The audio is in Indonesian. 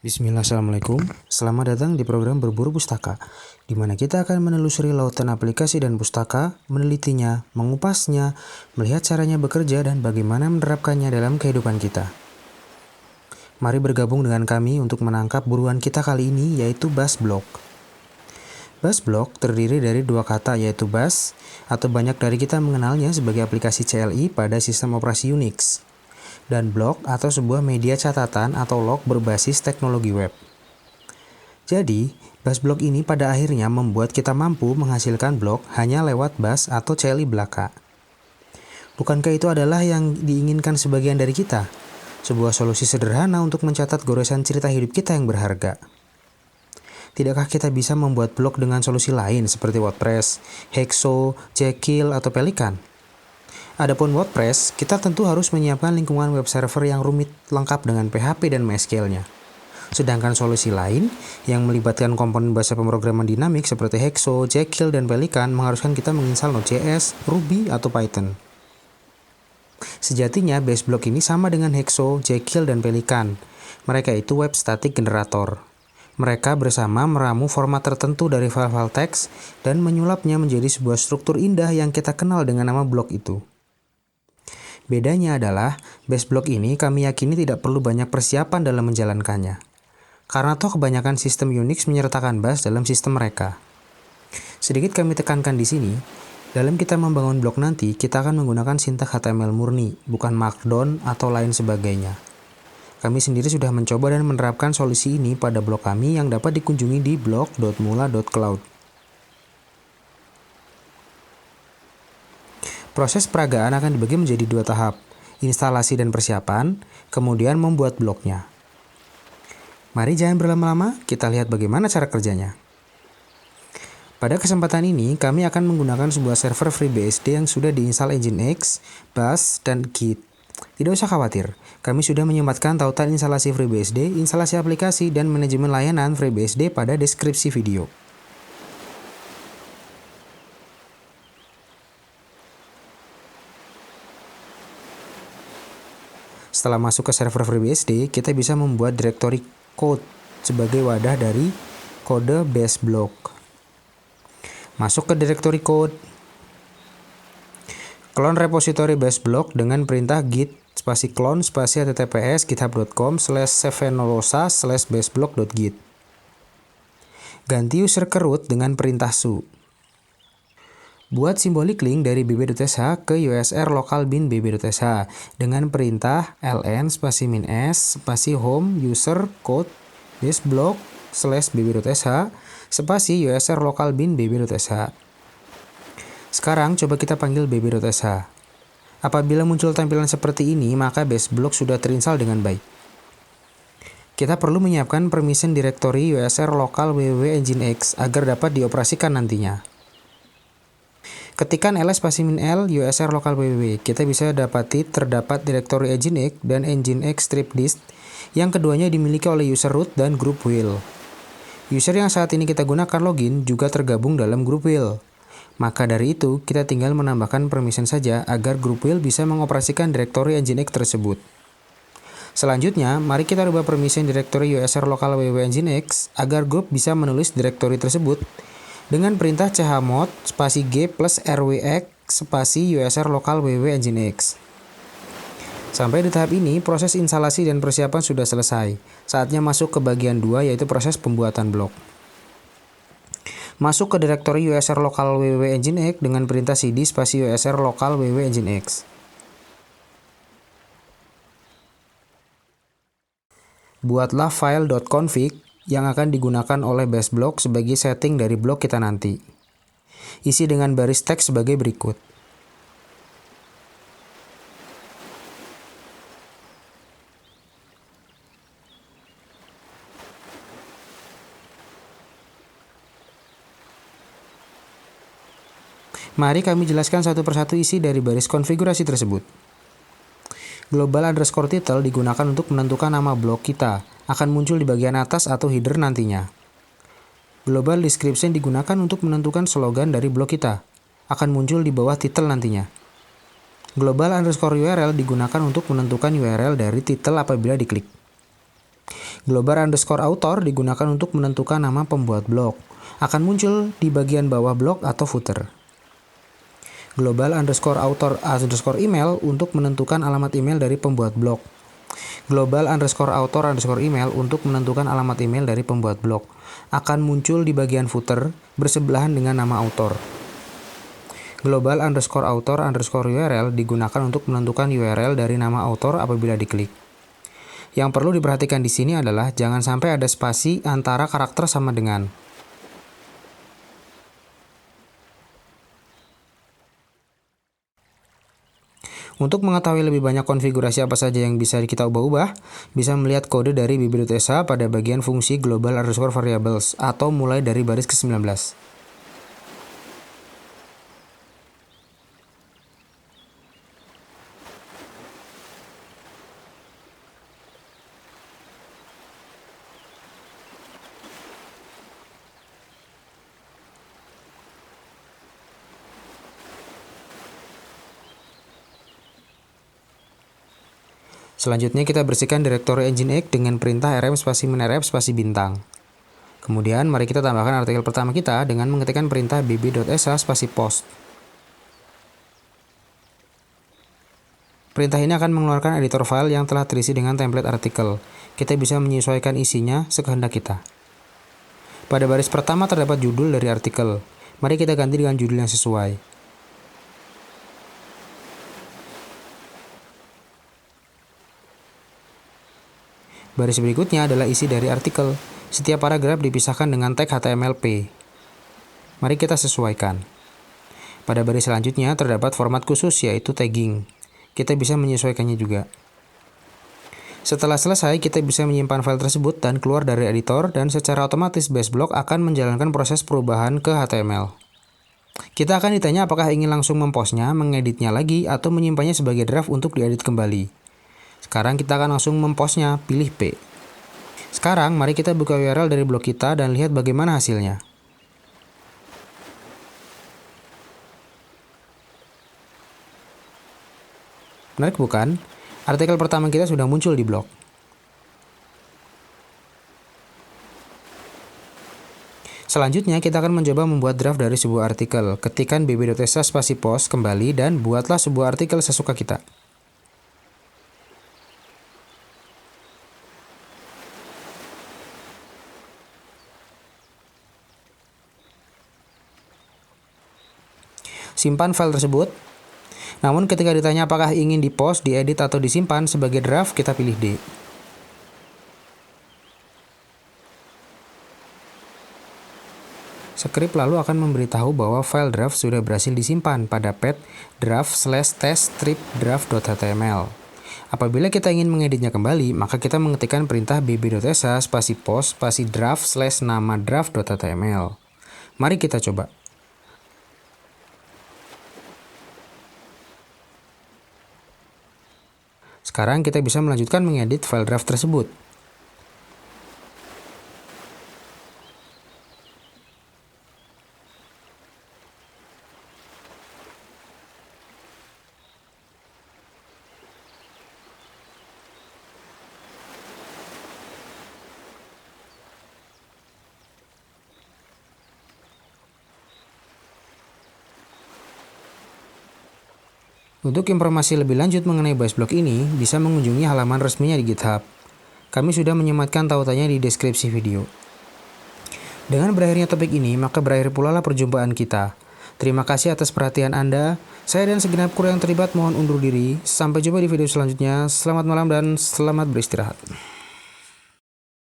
Bismillah, Assalamualaikum. Selamat datang di program Berburu Pustaka, di mana kita akan menelusuri lautan aplikasi dan pustaka, menelitinya, mengupasnya, melihat caranya bekerja dan bagaimana menerapkannya dalam kehidupan kita. Mari bergabung dengan kami untuk menangkap buruan kita kali ini, yaitu BuzzBlock. BuzzBlock terdiri dari dua kata, yaitu Buzz, atau banyak dari kita mengenalnya sebagai aplikasi CLI pada sistem operasi Unix, dan blog atau sebuah media catatan atau log berbasis teknologi web. Jadi, BuzzBlock ini pada akhirnya membuat kita mampu menghasilkan blog hanya lewat Buzz atau CLI belaka. Bukankah itu adalah yang diinginkan sebagian dari kita? Sebuah solusi sederhana untuk mencatat goresan cerita hidup kita yang berharga. Tidakkah kita bisa membuat blog dengan solusi lain seperti WordPress, Hexo, Jekyll, atau Pelikan? Adapun WordPress, kita tentu harus menyiapkan lingkungan web server yang rumit lengkap dengan PHP dan MySQL-nya. Sedangkan solusi lain yang melibatkan komponen bahasa pemrograman dinamik seperti Hexo, Jekyll, dan Pelikan mengharuskan kita menginstal Node.js, Ruby, atau Python. Sejatinya, BuzzBlock ini sama dengan Hexo, Jekyll, dan Pelikan. Mereka itu web static generator. Mereka bersama meramu format tertentu dari file-file teks dan menyulapnya menjadi sebuah struktur indah yang kita kenal dengan nama blog itu. Bedanya adalah, BuzzBlock ini kami yakini tidak perlu banyak persiapan dalam menjalankannya. Karena toh kebanyakan sistem Unix menyertakan Buzz dalam sistem mereka. Sedikit kami tekankan di sini, dalam kita membangun blog nanti, kita akan menggunakan sintaks HTML murni, bukan Markdown atau lain sebagainya. Kami sendiri sudah mencoba dan menerapkan solusi ini pada blog kami yang dapat dikunjungi di blog.mula.cloud. Proses peragaan akan dibagi menjadi dua tahap, instalasi dan persiapan, kemudian membuat blognya. Mari jangan berlama-lama, kita lihat bagaimana cara kerjanya. Pada kesempatan ini, kami akan menggunakan sebuah server FreeBSD yang sudah diinstal Nginx, Bash, dan Git. Tidak usah khawatir, kami sudah menyematkan tautan instalasi FreeBSD, instalasi aplikasi, dan manajemen layanan FreeBSD pada deskripsi video. Setelah masuk ke server FreeBSD, kita bisa membuat directory code sebagai wadah dari kode BuzzBlock. Masuk ke directory code. Clone repository BuzzBlock dengan perintah git /clone https github.com/sevenolosa/buzzblock.git. Ganti user ke root dengan perintah su. Buat simbolik link dari bb.sh ke usr local bin bb.sh dengan perintah ln -s home user code buzzblock /bb.sh usr local bin bb.sh. Sekarang coba kita panggil bb.sh. Apabila muncul tampilan seperti ini, maka BuzzBlock sudah terinstall dengan baik. Kita perlu menyiapkan permission directory usr local www nginx agar dapat dioperasikan nantinya. Ketikkan ls -l usr local www, kita bisa dapati terdapat direktori Nginx dan Nginx strip disk yang keduanya dimiliki oleh user root dan group wheel. User yang saat ini kita gunakan login juga tergabung dalam group wheel. Maka dari itu, kita tinggal menambahkan permission saja agar group wheel bisa mengoperasikan direktori Nginx tersebut. Selanjutnya, mari kita rubah permission direktori usr local www Nginx agar group bisa menulis direktori tersebut dengan perintah chmod --g + rwx usr local www nginx. Sampai di tahap ini, proses instalasi dan persiapan sudah selesai. Saatnya masuk ke bagian 2, yaitu proses pembuatan blog. Masuk ke direktori usr local www nginx dengan perintah cd usr local www nginx. Buatlah file .config yang akan digunakan oleh BuzzBlock sebagai setting dari blog kita nanti. Isi dengan baris teks sebagai berikut. Mari kami jelaskan satu persatu isi dari baris konfigurasi tersebut. Global_title digunakan untuk menentukan nama blog kita, akan muncul di bagian atas atau header nantinya. Global description digunakan untuk menentukan slogan dari blog kita, akan muncul di bawah title nantinya. Global_URL digunakan untuk menentukan URL dari title apabila diklik. Global underscore author digunakan untuk menentukan nama pembuat blog. Akan muncul di bagian bawah blog atau footer. Global underscore author underscore email untuk menentukan alamat email dari pembuat blog. Global underscore author underscore email untuk menentukan alamat email dari pembuat blog. Akan muncul di bagian footer bersebelahan dengan nama author. Global underscore author underscore URL digunakan untuk menentukan URL dari nama author apabila diklik. Yang perlu diperhatikan di sini adalah jangan sampai ada spasi antara karakter sama dengan. Untuk mengetahui lebih banyak konfigurasi apa saja yang bisa kita ubah-ubah, bisa melihat kode dari bibi.sa pada bagian fungsi global underscore variables atau mulai dari baris ke-19. Selanjutnya kita bersihkan direktori Nginx dengan perintah rm spasi -rf spasi bintang. Kemudian mari kita tambahkan artikel pertama kita dengan mengetikkan perintah bibi.sa spasi post. Perintah ini akan mengeluarkan editor file yang telah terisi dengan template artikel. Kita bisa menyesuaikan isinya sekehendak kita. Pada baris pertama terdapat judul dari artikel. Mari kita ganti dengan judul yang sesuai. Baris berikutnya adalah isi dari artikel. Setiap paragraf dipisahkan dengan tag HTML/P. Mari kita sesuaikan. Pada baris selanjutnya terdapat format khusus yaitu tagging. Kita bisa menyesuaikannya juga. Setelah selesai, kita bisa menyimpan file tersebut dan keluar dari editor dan secara otomatis Baseblock akan menjalankan proses perubahan ke HTML. Kita akan ditanya apakah ingin langsung mempostnya, mengeditnya lagi, atau menyimpannya sebagai draft untuk diedit kembali. Sekarang kita akan langsung mempostnya, pilih P. Sekarang mari kita buka URL dari blog kita dan lihat bagaimana hasilnya. Menarik bukan? Artikel pertama kita sudah muncul di blog. Selanjutnya kita akan mencoba membuat draft dari sebuah artikel. Ketikkan bibi.sa spasi post kembali dan buatlah sebuah artikel sesuka kita. Simpan file tersebut. Namun ketika ditanya apakah ingin dipost, diedit, atau disimpan sebagai draft, kita pilih D. Script lalu akan memberitahu bahwa file draft sudah berhasil disimpan pada path draft/test-strip-draft.html. Apabila kita ingin mengeditnya kembali, maka kita mengetikkan perintah bibi.sa spasi post spasi draft/nama draft.html. Mari kita coba. Sekarang kita bisa melanjutkan mengedit file draft tersebut. Untuk informasi lebih lanjut mengenai Baseblock ini, bisa mengunjungi halaman resminya di GitHub. Kami sudah menyematkan tautannya di deskripsi video. Dengan berakhirnya topik ini, maka berakhir pula lah perjumpaan kita. Terima kasih atas perhatian Anda. Saya dan segenap kru yang terlibat mohon undur diri. Sampai jumpa di video selanjutnya. Selamat malam dan selamat beristirahat.